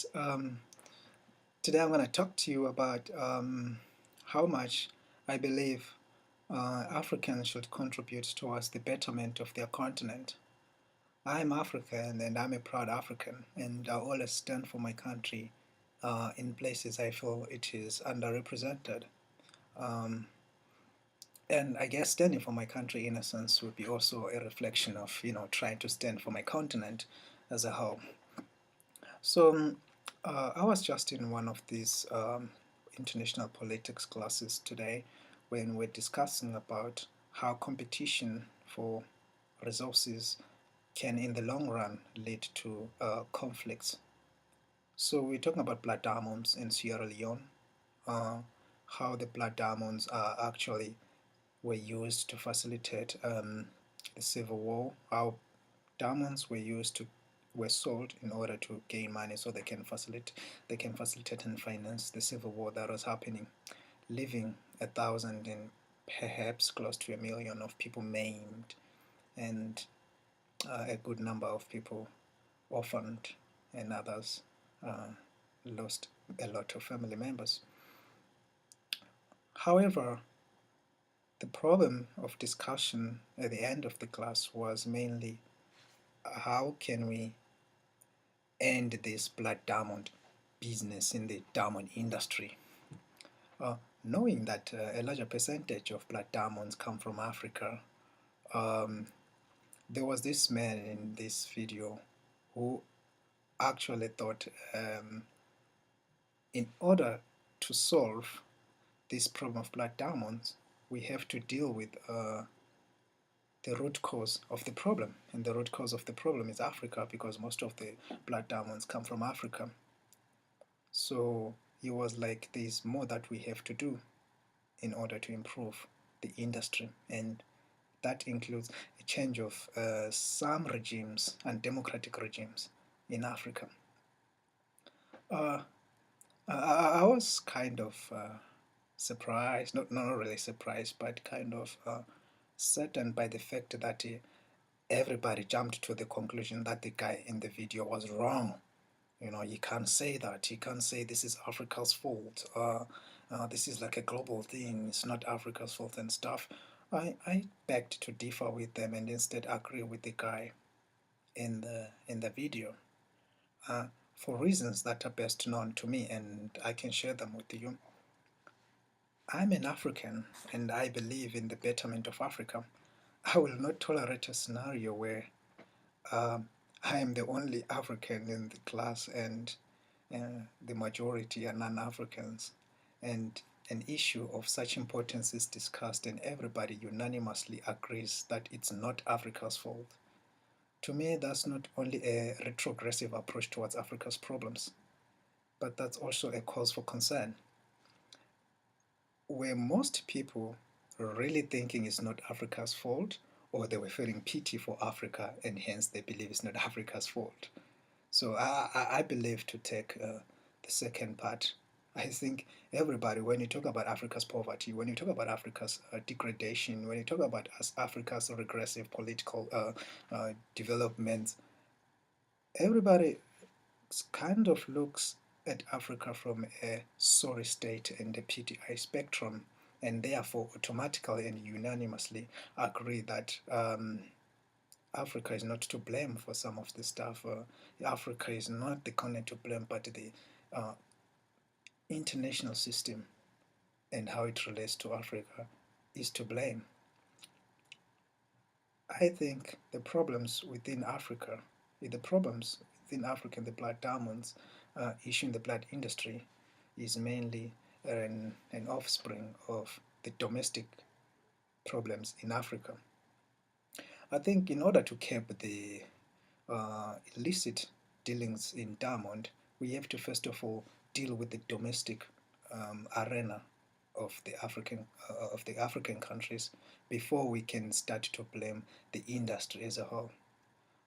Yes, today I'm going to talk to you about how much I believe Africans should contribute towards the betterment of their continent. I'm African and I'm a proud African, and I always stand for my country in places I feel it is underrepresented. Um, and I guess standing for my country, in a sense, would be also a reflection of, trying to stand for my continent as a whole. So I was just in one of these international politics classes today when we're discussing about how competition for resources can, in the long run, lead to conflicts. So we're talking about blood diamonds in Sierra Leone, uh, how the blood diamonds are actually were used to facilitate the civil war, how diamonds were sold in order to gain money so they can facilitate and finance the civil war that was happening, leaving 1,000 and perhaps close to 1 million of people maimed, and a good number of people orphaned, and others lost a lot of family members. However, the problem of discussion at the end of the class was mainly how can we end this blood diamond business in the diamond industry. Knowing that a larger percentage of blood diamonds come from Africa, um, there was this man in this video who actually thought in order to solve this problem of blood diamonds, we have to deal with the root cause of the problem. And the root cause of the problem is Africa, because most of the blood diamonds come from Africa. So he was like, there's more that we have to do in order to improve the industry. And that includes a change of some regimes and democratic regimes in Africa. Uh, I was kind of surprised, not really surprised, but kind of saddened by the fact that everybody jumped to the conclusion that the guy in the video was wrong. You can't say that. You can't say this is Africa's fault. This is like a global thing. It's not Africa's fault and stuff. I begged to differ with them and instead agree with the guy in the video uh, for reasons that are best known to me, and I can share them with you. I'm an African and I believe in the betterment of Africa. I will not tolerate a scenario where um, I am the only African in the class and the majority are non-Africans, and an issue of such importance is discussed and everybody unanimously agrees that it's not Africa's fault. To me, that's not only a retrogressive approach towards Africa's problems, but that's also a cause for concern. Were most people really thinking it's not Africa's fault, or they were feeling pity for Africa and hence they believe it's not Africa's fault? So I believe to take the second part. I think everybody, when you talk about Africa's poverty, when you talk about Africa's degradation, when you talk about Africa's regressive political development, everybody kind of looks at Africa from a sorry state and a PTI spectrum, and therefore automatically and unanimously agree that Africa is not to blame for some of the stuff. Africa is not the continent to blame, but the uh, international system and how it relates to Africa is to blame. I think the problems within Africa and the blood diamonds issue in the blood industry is mainly an offspring of the domestic problems in Africa. I think in order to curb the illicit dealings in diamond, we have to first of all deal with the domestic arena of the African countries before we can start to blame the industry as a whole.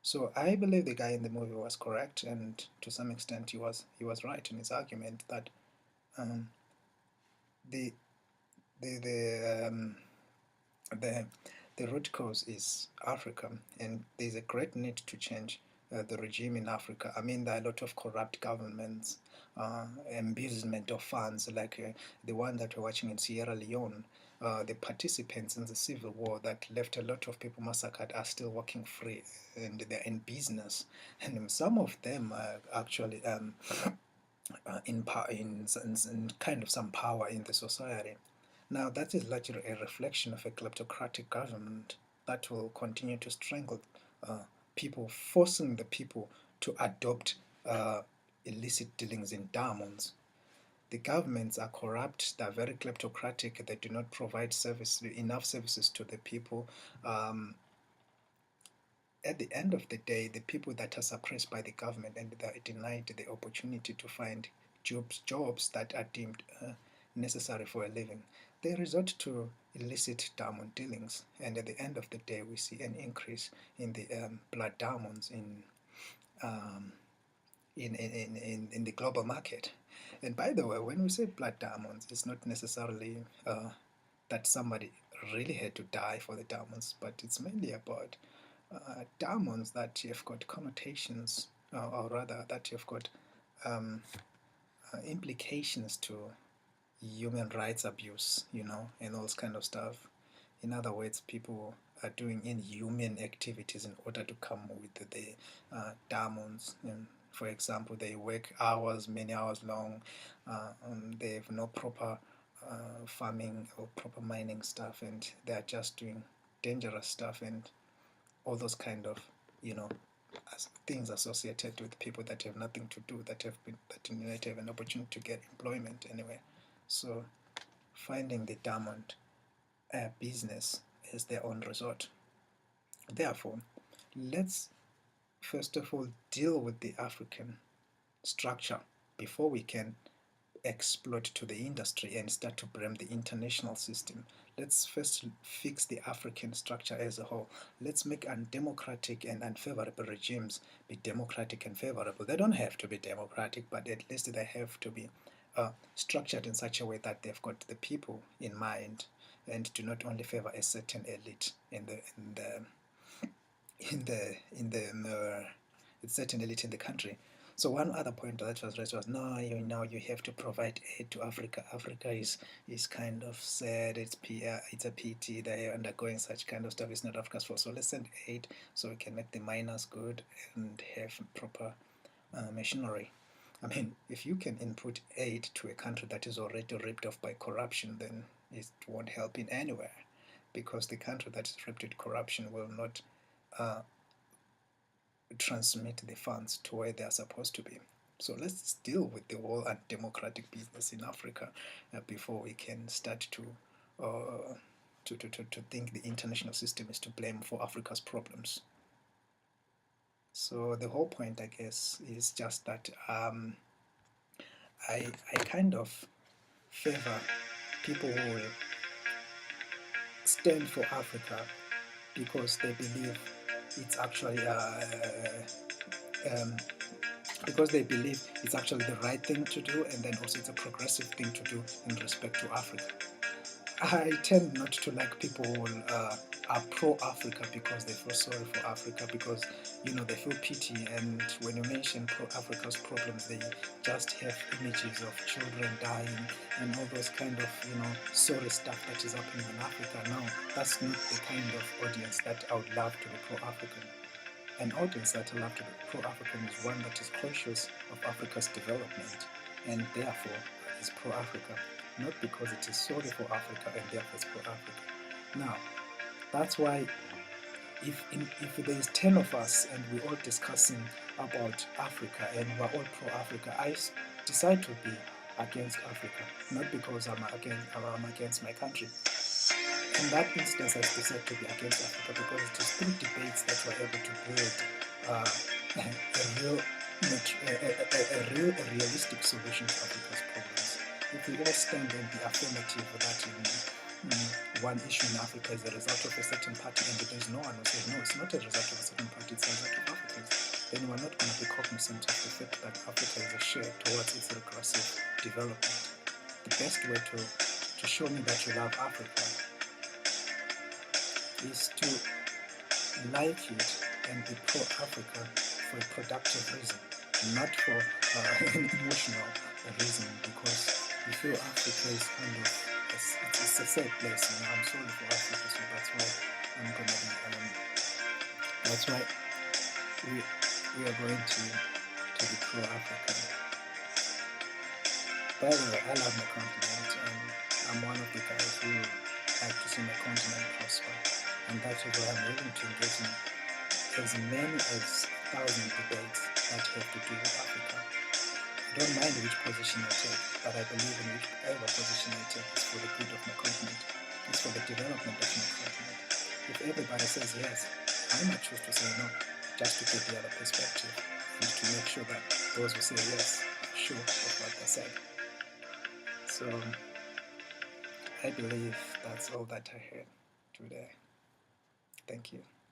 So I believe the guy in the movie was correct, and to some extent he was right in his argument that um, the the the um, the the root cause is Africa, and there's a great need to change the regime in Africa. I mean, there are a lot of corrupt governments, embezzlement of funds, like the one that we're watching in Sierra Leone. The participants in the civil war that left a lot of people massacred are still walking free, and they're in business, and some of them are actually in kind of some power in the society. Now, that is largely a reflection of a kleptocratic government that will continue to strangle uh, people, forcing the people to adopt illicit dealings in diamonds. The governments are corrupt, they are very kleptocratic, they do not provide enough services to the people. Um, at the end of the day, the people that are suppressed by the government and they are denied the opportunity to find jobs that are deemed necessary for a living, they resort to illicit diamond dealings. And at the end of the day, we see an increase in the blood diamonds um, in the global market. And by the way, when we say blood diamonds, it's not necessarily that somebody really had to die for the diamonds, but it's mainly about diamonds that have got connotations, or rather, that have got um, implications to human rights abuse, and all this kind of stuff. In other words, people are doing inhuman activities in order to come with the diamonds. And for example, they work hours, many hours long. They have no proper farming or proper mining stuff, and they are just doing dangerous stuff and all those kind of, things associated with people that have nothing to do, that do not have an opportunity to get employment anyway. So finding the diamond business is their own resort. Therefore, let's first of all deal with the African structure before we can exploit to the industry and start to blame the international system. Let's first fix the African structure as a whole. Let's make undemocratic and unfavorable regimes be democratic and favorable. They don't have to be democratic, but at least they have to be structured in such a way that they've got the people in mind and do not only favor a certain elite certain elite in the country. So one other point that was raised was, no, you have to provide aid to Africa. Africa is kind of sad. It's a pity they're undergoing such kind of stuff. It's not Africa's fault. So let's send aid so we can make the miners good and have proper machinery. I mean, if you can input aid to a country that is already ripped off by corruption, then it won't help in anywhere, because the country that is ripped with corruption will not transmit the funds to where they are supposed to be. So let's deal with the whole undemocratic business in Africa before we can start to think the international system is to blame for Africa's problems. So the whole point, I guess, is just that I kind of favor people who will stand for Africa because they believe it's actually the right thing to do, and then also it's a progressive thing to do in respect to Africa. I tend not to like people who are pro-Africa because they feel sorry for Africa, because they feel pity, and when you mention pro-Africa's problems, they just have images of children dying and all those kind of sorry stuff that is happening in Africa. No, that's not the kind of audience that I would love to be pro-African. An audience that I love to be pro-African is one that is conscious of Africa's development and therefore is pro-Africa, not because it is sorry for Africa and therefore it's pro-Africa. Now, that's why if there is 10 of us and we're all discussing about Africa and we're all pro-Africa, I decide to be against Africa, not because I'm against my country. In that instance, I decided to be against Africa because it is through debates that we're able to build a realistic solution to Africa's problems. If we all stand in the affirmative that one issue in Africa is a result of a certain party, and there is no one who says, no, it's not a result of a certain party, it's a result of Africans, then we're not going to be cognizant of the fact that Africa is a share towards its regressive development. The best way to show me that you love Africa is to like it and be pro-Africa for a productive reason, not for an emotional reason, because we feel Africa is kind of, it's a sad place, you know. I'm sorry for Africa, so that's why I'm gonna be, that's why we are going to be pro-African. By the way, I love my continent, and I'm one of the guys who like to see my continent prosper, and that is why I'm willing to engage in as many as 1,000 debates that have to do with Africa. I don't mind which position I take, but I believe in whichever position I take is for the good of my continent, it's for the development of my continent. If everybody says yes, I might choose to say no, just to get the other perspective, and to make sure that those who say yes are sure of what they said. So I believe that's all that I had today. Thank you.